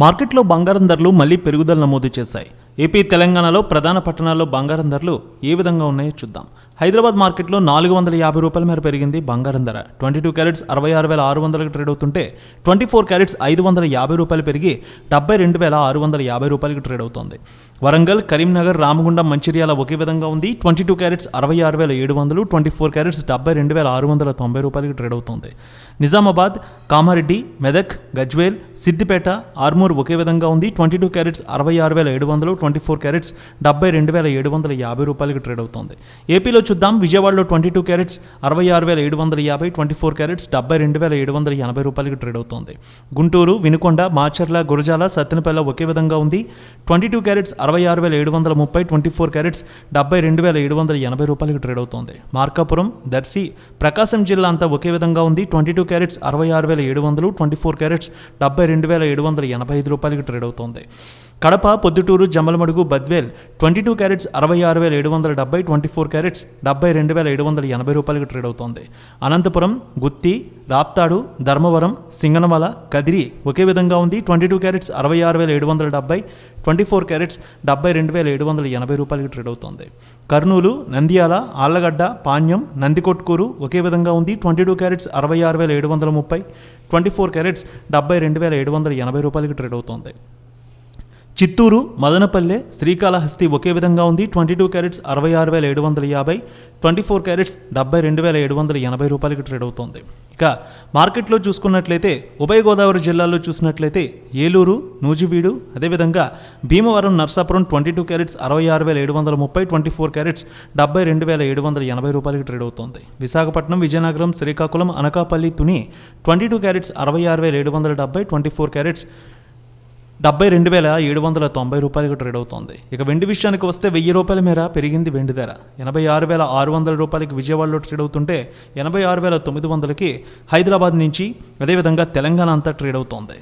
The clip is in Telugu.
మార్కెట్లో బంగారం ధరలు మళ్లీ పెరుగుదల నమోదు చేశాయి. ఏపీ, తెలంగాణలో ప్రధాన పట్టణాల్లో బంగారం ధరలు ఏ విధంగా ఉన్నాయో చూద్దాం. హైదరాబాద్ మార్కెట్లో 450 రూపాయల మేర పెరిగింది బంగారం ధర. 22 క్యారెట్స్ 66,600కి ట్రేడ్ అవుతుంటే 24 క్యారెట్స్ 550 రూపాయలు పెరిగి 72,650 రూపాయలకి ట్రేడ్ అవుతోంది. వరంగల్, కరీంనగర్, రామగుండం, మంచిర్యాల ఒకే విధంగా ఉంది. 22 క్యారెట్స్ 66,700, 24 క్యారెట్స్ 72,690 రూపాయలకి ట్రేడ్ అవుతోంది. నిజామాబాద్, కామారెడ్డి, మెదక్, గజ్వేల్, సిద్దిపేట, ఆర్మూర్ ఒకే విధంగా ఉంది. 22 క్యారెట్స్ 66,700, 24 క్యారెట్స్ 72,750 రూపాయలకి ట్రేడ్ అవుతోంది. ఏపీలో చూద్దాం. విజయవాడలో 22 క్యారెట్స్ 66,750, 24 క్యారెట్స్ 72,780 రూపాయలకి ట్రేడ్ అవుతోంది. గుంటూరు, వినుకొండ, మాచర్ల, గురజాల, సత్తెనపల్లి ఒకే విధంగా ఉంది. 22 క్యారెట్స్ 66,730, 24 క్యారెట్స్ 72,780 రూపాయలకి ట్రేడ్ అవుతోంది. మార్కాపురం, దర్శి, ప్రకాశం జిల్లా అంతా ఒకే విధంగా ఉంది. 22 క్యారెట్స్ 66,700, 24 క్యారెట్స్ 72,785 రూపాయలకి ట్రేడ్ అవుతోంది. కడప, పొద్దుటూరు, జమ్మలమడుగు, బద్వేల్ 22 క్యారెట్స్ 66,770, 24 క్యారెట్స్ 72,780 రూపాయలకి ట్రేడ్ అవుతోంది. అనంతపురం, గుత్తి, రాప్తాడు, ధర్మవరం, సింగనమల, కదిరి ఒకే విధంగా ఉంది. 22 క్యారెట్స్ 66,770, 24 క్యారెట్స్ 72,780 రూపాయలకి ట్రేడ్ అవుతోంది. కర్నూలు, నంద్యాల, ఆళ్లగడ్డ, పాణ్యం, నందికొట్కూరు ఒకే విధంగా ఉంది. 22 క్యారెట్స్ 66,730, 24 క్యారెట్స్ 72,780 రూపాయలకి ట్రేడ్ అవుతోంది. చిత్తూరు, మదనపల్లె, శ్రీకాళహస్తి ఒకే విధంగా ఉంది. 22 క్యారెట్స్ 66,750, 24 క్యారెట్స్ 72,780 రూపాయలకి ట్రేడ్ అవుతోంది. ఇక మార్కెట్లో చూసుకున్నట్లయితే ఉభయ గోదావరి జిల్లాల్లో చూసినట్లయితే ఏలూరు, నూజివీడు, అదేవిధంగా భీమవరం, నర్సాపురం 22 క్యారెట్స్ 66,730, 24 క్యారెట్స్ 72,780 రూపాయలకి ట్రేడ్ అవుతోంది. విశాఖపట్నం, విజయనగరం, శ్రీకాకుళం, అనకాపల్లి, తుని 22 క్యారెట్స్ 66,770, 24 క్యారెట్స్ 72,790 రూపాయలకి ట్రేడ్ అవుతోంది. ఇక వెండి విషయానికి వస్తే 1,000 రూపాయల మేర పెరిగింది వెండి ధర. 86,600 రూపాయలకి విజయవాడలో ట్రేడ్ అవుతుంటే 86,900కి హైదరాబాద్ నుంచి, అదేవిధంగా తెలంగాణ అంతా ట్రేడ్ అవుతోంది.